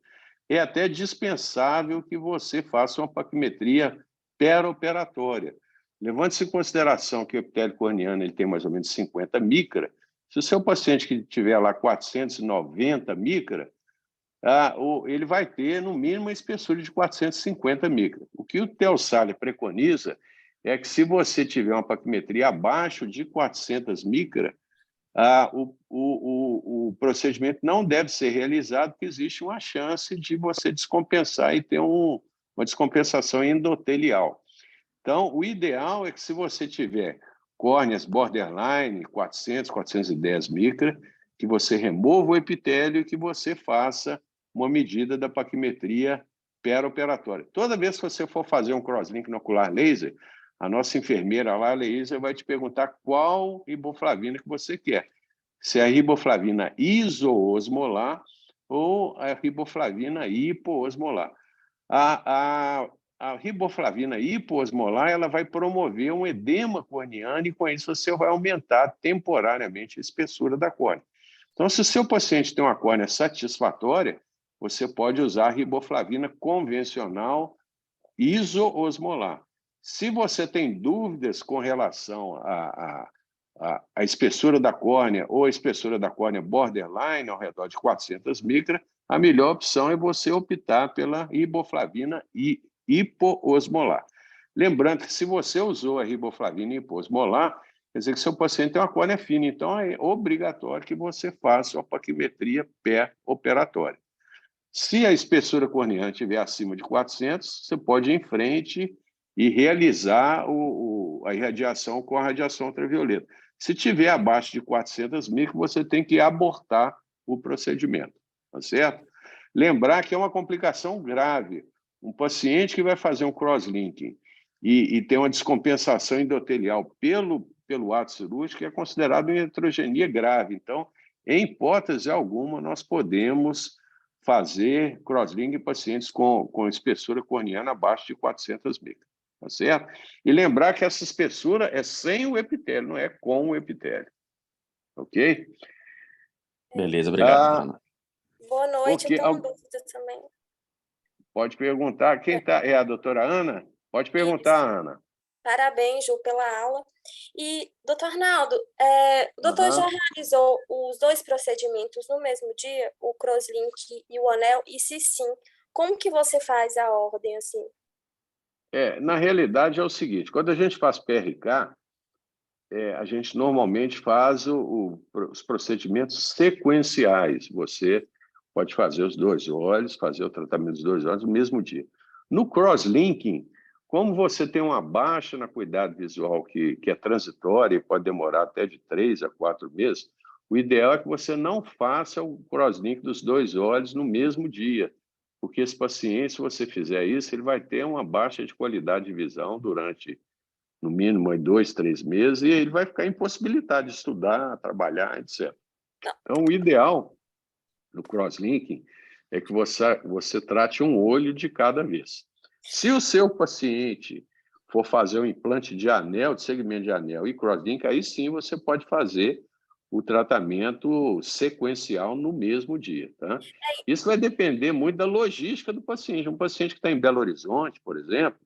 é até dispensável que você faça uma paquimetria perioperatória. Levando-se em consideração que o epitélio corneano ele tem mais ou menos 50 micra, se o seu paciente que tiver lá 490 micra, ele vai ter, no mínimo, uma espessura de 450 micra. O que o Theo Sale preconiza é que, se você tiver uma paquimetria abaixo de 400 micra, o procedimento não deve ser realizado, porque existe uma chance de você descompensar e ter uma descompensação endotelial. Então, o ideal é que, se você tiver córneas borderline, 400, 410 micra, que você remova o epitélio e que você faça uma medida da paquimetria perioperatória. Toda vez que você for fazer um crosslink no ocular laser, a nossa enfermeira lá, a laser, vai te perguntar qual riboflavina que você quer. Se é a riboflavina isoosmolar ou a riboflavina hipoosmolar. A riboflavina hipoosmolar ela vai promover um edema corneano e, com isso, você vai aumentar temporariamente a espessura da córnea. Então, se o seu paciente tem uma córnea satisfatória, você pode usar a riboflavina convencional isoosmolar. Se você tem dúvidas com relação a espessura da córnea ou a espessura da córnea borderline, ao redor de 400 micras, a melhor opção é você optar pela riboflavina e hipoosmolar. Lembrando que se você usou a riboflavina hipoosmolar, quer dizer que seu paciente tem uma córnea fina, então é obrigatório que você faça uma paquimetria pré-operatória. Se a espessura corneana estiver acima de 400, você pode ir em frente e realizar a irradiação com a radiação ultravioleta. Se tiver abaixo de 400 micras, você tem que abortar o procedimento, tá certo? Lembrar que é uma complicação grave. Um paciente que vai fazer um crosslinking e tem uma descompensação endotelial pelo ato cirúrgico é considerado uma heterogenia grave. Então, em hipótese alguma, nós podemos fazer crosslinking em pacientes com espessura corneana abaixo de 400 micras. Tá certo? E lembrar que essa espessura é sem o epitélio, não é com o epitélio. Ok? Beleza, obrigado, Ana. Boa noite, Okay. eu tenho uma dúvida também. Pode perguntar. Quem está? É a doutora Ana? Pode perguntar, Isso. Ana. Parabéns, Ju, pela aula. E, doutor Arnaldo, o doutor já realizou os 2 procedimentos no mesmo dia, o crosslink e o anel? E se sim, como que você faz a ordem assim? Na realidade, é o seguinte, quando a gente faz PRK, a gente normalmente faz os procedimentos sequenciais. Você pode fazer os 2 olhos, fazer o tratamento dos 2 olhos no mesmo dia. No crosslinking, como você tem uma baixa na acuidade visual que é transitória e pode demorar até de 3 a 4 meses, o ideal é que você não faça o crosslink dos 2 olhos no mesmo dia, porque esse paciente, se você fizer isso, ele vai ter uma baixa de qualidade de visão durante, no mínimo, 2, 3 meses, e ele vai ficar impossibilitado de estudar, trabalhar, etc. Então, o ideal no crosslinking é que você trate um olho de cada vez. Se o seu paciente for fazer um implante de anel, de segmento de anel e crosslink, aí sim você pode fazer o tratamento sequencial no mesmo dia. Tá? Isso vai depender muito da logística do paciente. Um paciente que está em Belo Horizonte, por exemplo,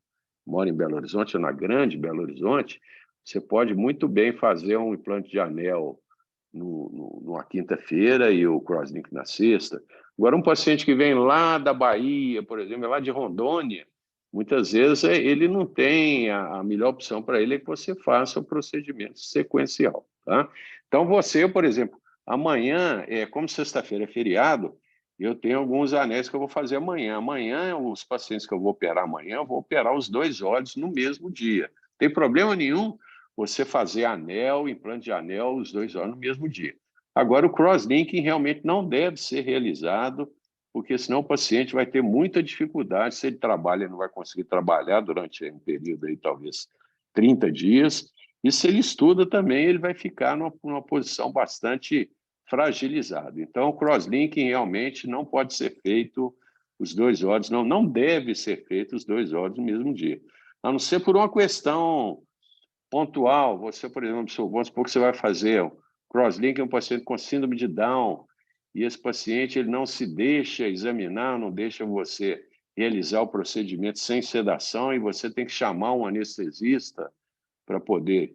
mora em Belo Horizonte, ou na grande Belo Horizonte, você pode muito bem fazer um implante de anel numa quinta-feira e o crosslink na sexta. Agora, um paciente que vem lá da Bahia, por exemplo, lá de Rondônia, muitas vezes ele não tem a melhor opção para ele é que você faça o procedimento sequencial. Tá? Então, você, por exemplo, amanhã, como sexta-feira é feriado, eu tenho alguns anéis que eu vou fazer amanhã. Amanhã, os pacientes que eu vou operar amanhã, eu vou operar os 2 olhos no mesmo dia. Não tem problema nenhum você fazer anel, implante de anel, os 2 olhos no mesmo dia. Agora, o crosslinking realmente não deve ser realizado, porque senão o paciente vai ter muita dificuldade. Se ele trabalha, ele não vai conseguir trabalhar durante um período aí, talvez 30 dias. E se ele estuda também, ele vai ficar numa posição bastante fragilizada. Então, o crosslinking realmente não pode ser feito os 2 olhos, não deve ser feito os 2 olhos no mesmo dia. A não ser por uma questão pontual. Você, por exemplo, vamos supor que você vai fazer um crosslink em um paciente com síndrome de Down, e esse paciente ele não se deixa examinar, não deixa você realizar o procedimento sem sedação, e você tem que chamar um anestesista para poder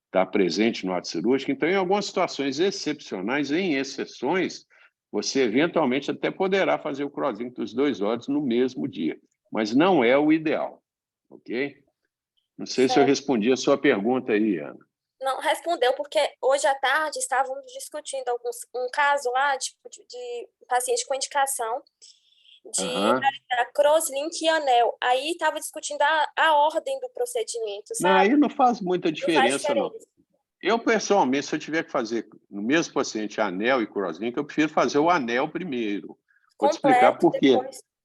estar presente no ato cirúrgico. Então, em algumas situações excepcionais, em exceções, você eventualmente até poderá fazer o crosslink dos 2 olhos no mesmo dia, mas não é o ideal, ok? Não sei se eu respondi a sua pergunta aí, Ana. Não, respondeu, porque hoje à tarde estávamos discutindo um caso lá de paciente com indicação de realizar crosslink e anel. Aí estava discutindo a ordem do procedimento, sabe? Não, aí não faz muita diferença, não. Eu, pessoalmente, se eu tiver que fazer no mesmo paciente anel e crosslink, eu prefiro fazer o anel primeiro. Vou te explicar por quê.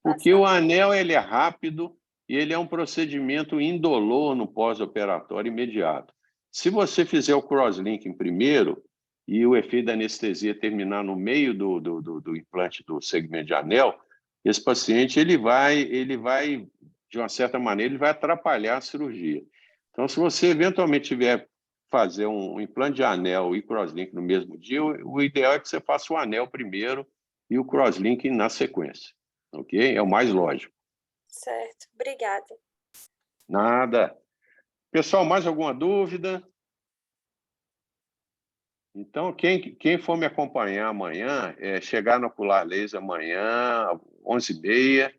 Porque o anel ele é rápido e ele é um procedimento indolor no pós-operatório imediato. Se você fizer o crosslinking primeiro e o efeito da anestesia terminar no meio do implante do segmento de anel, esse paciente ele vai, de uma certa maneira, ele vai atrapalhar a cirurgia. Então, se você eventualmente tiver fazer um implante de anel e crosslink no mesmo dia, o ideal é que você faça o anel primeiro e o crosslink na sequência. Ok? É o mais lógico. Certo. Obrigada. Nada. Pessoal, mais alguma dúvida? Então, quem for me acompanhar amanhã, chegar no Ocular Laser amanhã, 11h30,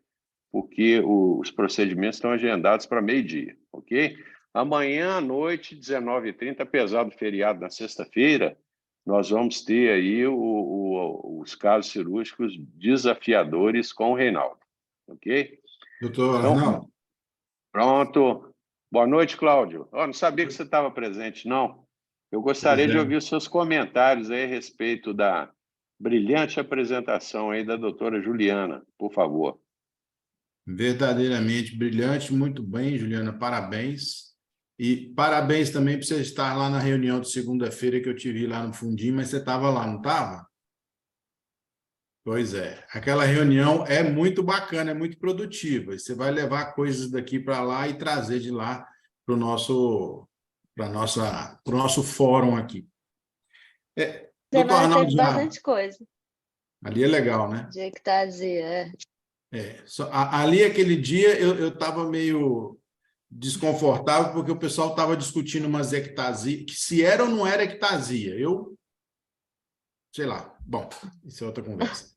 porque os procedimentos estão agendados para meio-dia, ok? Amanhã à noite, 19h30, apesar do feriado na sexta-feira, nós vamos ter aí os casos cirúrgicos desafiadores com o Reinaldo, ok? Doutor Então, Arnaldo. Pronto. Boa noite, Cláudio. Não sabia que você estava presente, não. Eu gostaria de ouvir os seus comentários aí a respeito da brilhante apresentação aí da doutora Juliana, por favor. Verdadeiramente brilhante, muito bem, Juliana, parabéns. E parabéns também por você estar lá na reunião de segunda-feira que eu te vi lá no fundinho, mas você estava lá, não estava? Pois é, aquela reunião é muito bacana, é muito produtiva. Você vai levar coisas daqui para lá e trazer de lá para o nosso fórum aqui. Doutor Arnaldo, Teve bastante coisa. Ali é legal, né? De ectasia, Ali, aquele dia, eu estava meio desconfortável, porque o pessoal estava discutindo umas ectasias, que se era ou não era ectasia. Sei lá. Bom, isso é outra conversa.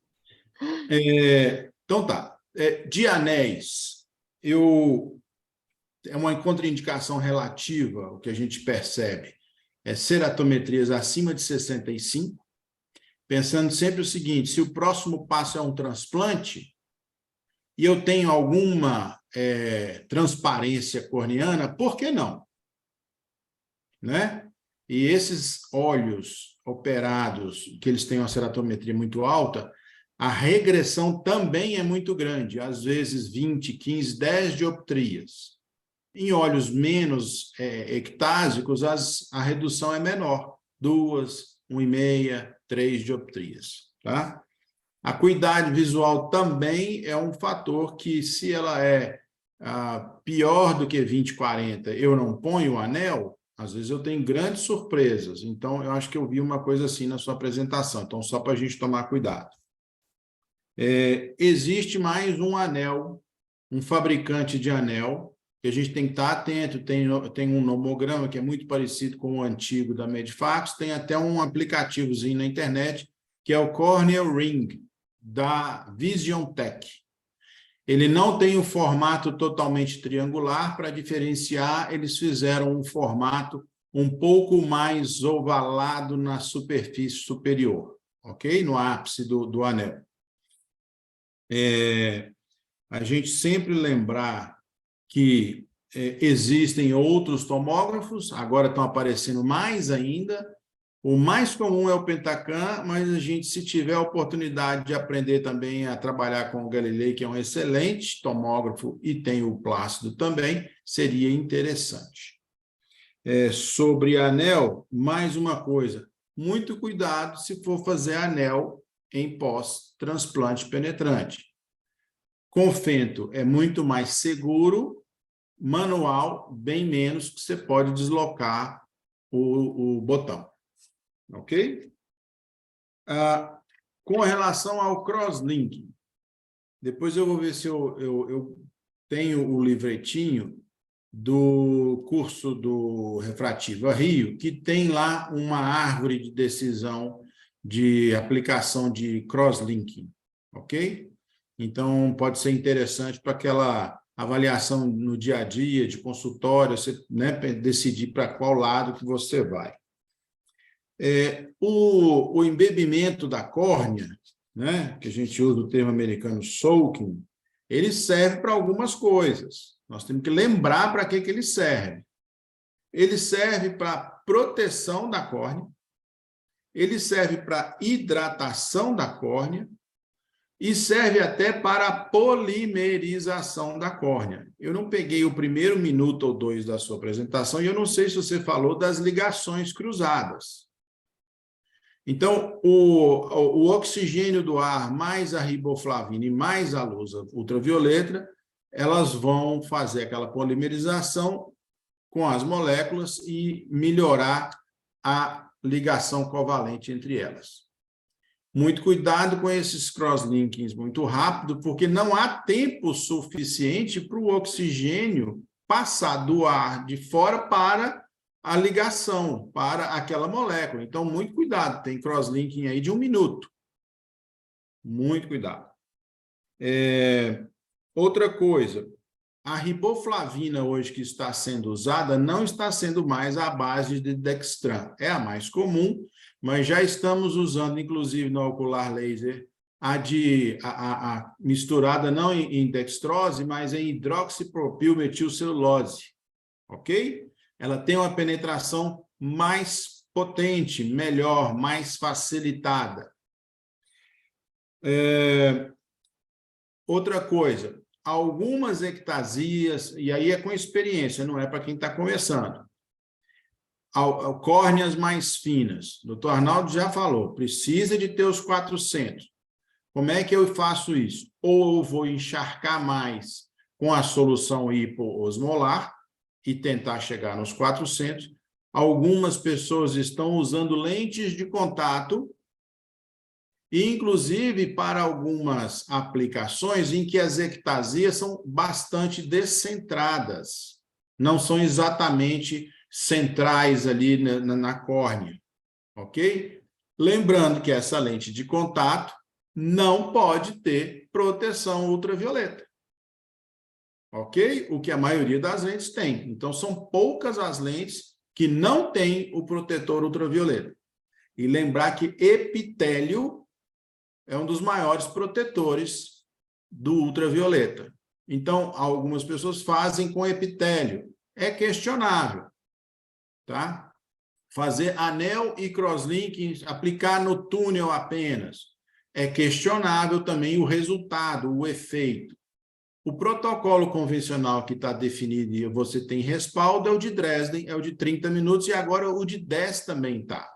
Então tá. De anéis, é uma contraindicação relativa, o que a gente percebe, ceratometrias acima de 65, pensando sempre o seguinte: se o próximo passo é um transplante, e eu tenho alguma transparência corneana, por que não? Né? E esses olhos operados, que eles têm uma ceratometria muito alta, a regressão também é muito grande, às vezes 20, 15, 10 dioptrias. Em olhos menos ectásicos, a redução é menor, 2, 1,5, 3 dioptrias. Tá? A acuidade visual também é um fator que, se ela é pior do que 20/40, eu não ponho o anel, às vezes eu tenho grandes surpresas. Então, eu acho que eu vi uma coisa assim na sua apresentação. Então, só para a gente tomar cuidado. Existe mais um anel, um fabricante de anel, que a gente tem que estar atento. Tem um nomograma que é muito parecido com o antigo da Medifax, tem até um aplicativozinho na internet, que é o Corneal Ring, da VisionTech. Ele não tem o formato totalmente triangular. Para diferenciar, eles fizeram um formato um pouco mais ovalado na superfície superior, ok? No ápice do anel. A gente sempre lembrar que existem outros tomógrafos, agora estão aparecendo mais ainda. O mais comum é o Pentacam, mas a gente, se tiver a oportunidade de aprender também a trabalhar com o Galilei, que é um excelente tomógrafo, e tem o Plácido também, seria interessante. Sobre anel, mais uma coisa: muito cuidado se for fazer anel em pós-transplante penetrante. Com fento é muito mais seguro, manual, bem menos, que você pode deslocar o botão. Ok? Com relação ao crosslinking, depois eu vou ver se eu tenho o livretinho do curso do Refrativa Rio, que tem lá uma árvore de decisão de aplicação de crosslinking, ok? Então, pode ser interessante para aquela avaliação no dia a dia, de consultório, você, né, decidir para qual lado que você vai. O embebimento da córnea, né, que a gente usa o termo americano soaking, ele serve para algumas coisas. Nós temos que lembrar para que ele serve. Ele serve para proteção da córnea, ele serve para hidratação da córnea e serve até para a polimerização da córnea. Eu não peguei o primeiro minuto ou 2 da sua apresentação e eu não sei se você falou das ligações cruzadas. Então, o oxigênio do ar, mais a riboflavina e mais a luz ultravioleta, elas vão fazer aquela polimerização com as moléculas e melhorar a ligação covalente entre elas. Muito cuidado com esses crosslinkings muito rápido, porque não há tempo suficiente para o oxigênio passar do ar de fora para a ligação para aquela molécula. Então, muito cuidado, tem crosslinking aí de 1 minuto. Muito cuidado. Outra coisa, a riboflavina hoje que está sendo usada não está sendo mais a base de Dextran. É a mais comum, mas já estamos usando, inclusive no ocular laser, a misturada não em dextrose, mas em hidroxipropilmetilcelulose, ok? Ela tem uma penetração mais potente, melhor, mais facilitada. Outra coisa, algumas ectasias, e aí é com experiência, não é para quem está começando. Córneas mais finas. O Dr. Arnaldo já falou, precisa de ter os 400. Como é que eu faço isso? Ou eu vou encharcar mais com a solução hipoosmolar e tentar chegar nos 400. Algumas pessoas estão usando lentes de contato, e inclusive para algumas aplicações em que as ectasias são bastante descentradas, não são exatamente centrais ali na córnea, ok? Lembrando que essa lente de contato não pode ter proteção ultravioleta, ok? O que a maioria das lentes tem. Então, são poucas as lentes que não têm o protetor ultravioleta. E lembrar que epitélio é um dos maiores protetores do ultravioleta. Então, algumas pessoas fazem com epitélio. É questionável, tá? Fazer anel e crosslinking, aplicar no túnel apenas. É questionável também o resultado, o efeito. O protocolo convencional que está definido e você tem respaldo é o de Dresden, é o de 30 minutos, e agora o de 10 também está.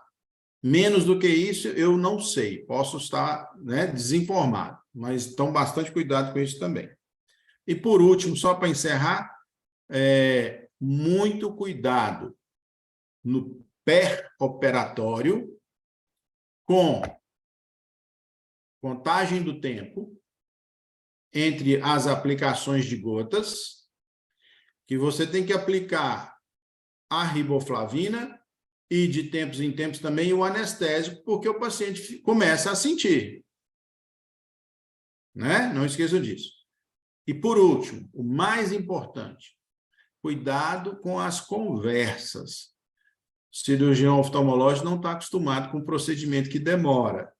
Menos do que isso, eu não sei. Posso estar, né, desinformado, mas tome bastante cuidado com isso também. E, por último, só para encerrar, muito cuidado no pré-operatório com contagem do tempo entre as aplicações de gotas, que você tem que aplicar a riboflavina e, de tempos em tempos, também o anestésico, porque o paciente começa a sentir. Né? Não esqueça disso. E, por último, o mais importante, cuidado com as conversas. O cirurgião oftalmológico não está acostumado com um procedimento que demora.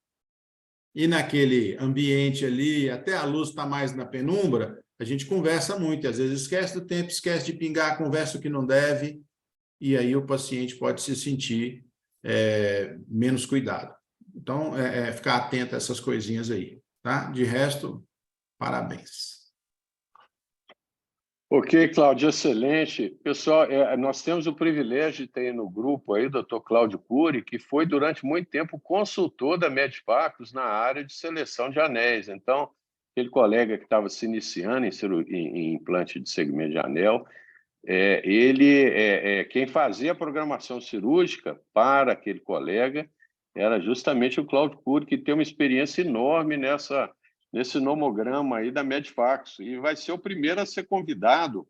E naquele ambiente ali, até a luz está mais na penumbra, a gente conversa muito, às vezes esquece do tempo, esquece de pingar, conversa o que não deve, e aí o paciente pode se sentir menos cuidado. Então, ficar atento a essas coisinhas aí, tá? De resto, parabéns. Ok, Cláudio, excelente. Pessoal, nós temos o privilégio de ter no grupo aí o Dr. Cláudio Cury, que foi durante muito tempo consultor da Medifacus na área de seleção de anéis. Então, aquele colega que estava se iniciando em implante de segmento de anel, quem fazia a programação cirúrgica para aquele colega era justamente o Cláudio Cury, que tem uma experiência enorme nesse nomograma aí da Medifacus, e vai ser o primeiro a ser convidado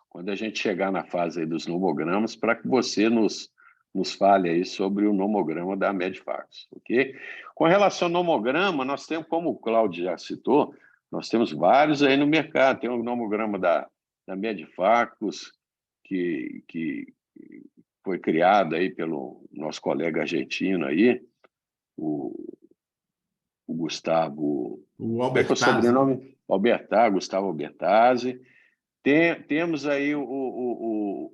quando a gente chegar na fase aí dos nomogramas, para que você nos fale aí sobre o nomograma da Medifacus, ok? Com relação ao nomograma, nós temos, como o Cláudio já citou, nós temos vários aí no mercado. Tem o nomograma da Medifacus, que foi criado aí pelo nosso colega argentino aí, o Gustavo... O Como é que é o sobrenome? Gustavo Albertazzi. Temos aí o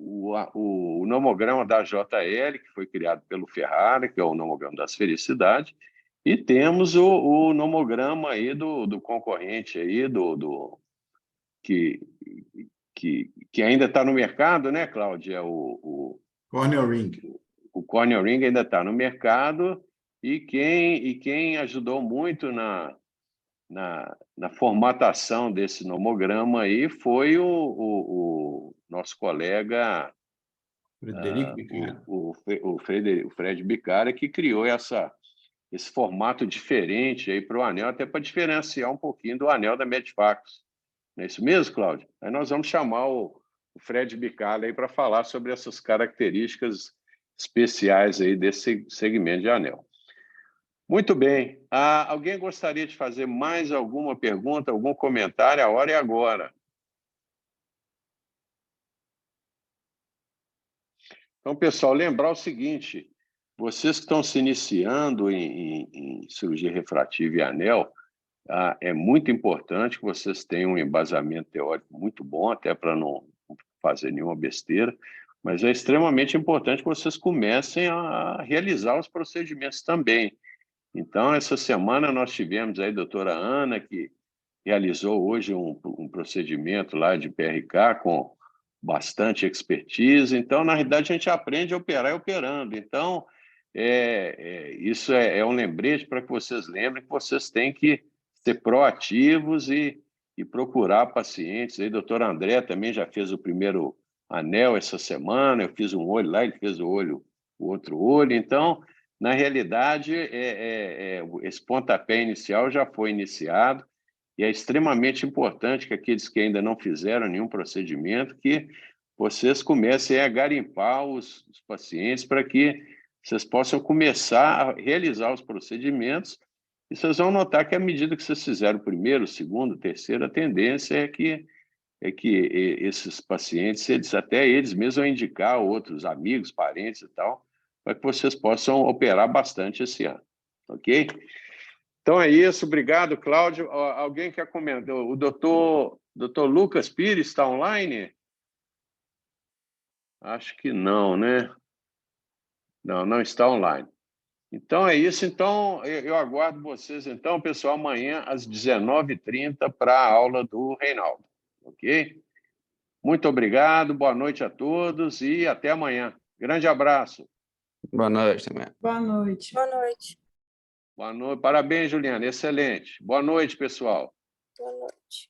nomograma da JL, que foi criado pelo Ferrara, que é o nomograma das felicidades, e temos o nomograma aí do concorrente aí, que ainda está no mercado, né, Cláudia? O Corneal Ring. O Corneal Ring ainda está no mercado, e quem ajudou muito na formatação desse nomograma aí foi o nosso colega Frederico Bicara. o Fred Bicara, que criou esse formato diferente aí para o anel, até para diferenciar um pouquinho do anel da Medifacus. Não é isso mesmo, Cláudio? Aí nós vamos chamar o o Fred Bicalha aí para falar sobre essas características especiais aí desse segmento de anel. Muito bem. Alguém gostaria de fazer mais alguma pergunta, algum comentário? A hora é agora. Então, pessoal, lembrar o seguinte, vocês que estão se iniciando em cirurgia refrativa e anel, é muito importante que vocês tenham um embasamento teórico muito bom, até para não fazer nenhuma besteira, mas é extremamente importante que vocês comecem a realizar os procedimentos também. Então, essa semana nós tivemos aí a doutora Ana, que realizou hoje um procedimento lá de PRK com bastante expertise. Então, na realidade, a gente aprende a operar operando. Então, isso é um lembrete para que vocês lembrem que vocês têm que ser proativos e procurar pacientes. Aí, o doutor André também já fez o primeiro anel essa semana, eu fiz um olho lá, ele fez o outro olho. Então, na realidade, esse pontapé inicial já foi iniciado e é extremamente importante que aqueles que ainda não fizeram nenhum procedimento, que vocês comecem a garimpar os pacientes para que vocês possam começar a realizar os procedimentos e vocês vão notar que à medida que vocês fizeram o primeiro, o segundo, o terceiro, a tendência é que esses pacientes, até eles mesmos vão indicar outros amigos, parentes e tal, para que vocês possam operar bastante esse ano, ok? Então é isso, obrigado, Cláudio. Alguém quer comentar? O doutor Lucas Pires está online? Acho que não, né? Não está online. Então é isso. Então eu aguardo vocês, então, pessoal, amanhã às 19h30 para a aula do Reinaldo, ok? Muito obrigado, boa noite a todos e até amanhã. Grande abraço. Boa noite também. Boa noite. Boa noite. Boa noite. Parabéns, Juliana. Excelente. Boa noite, pessoal. Boa noite.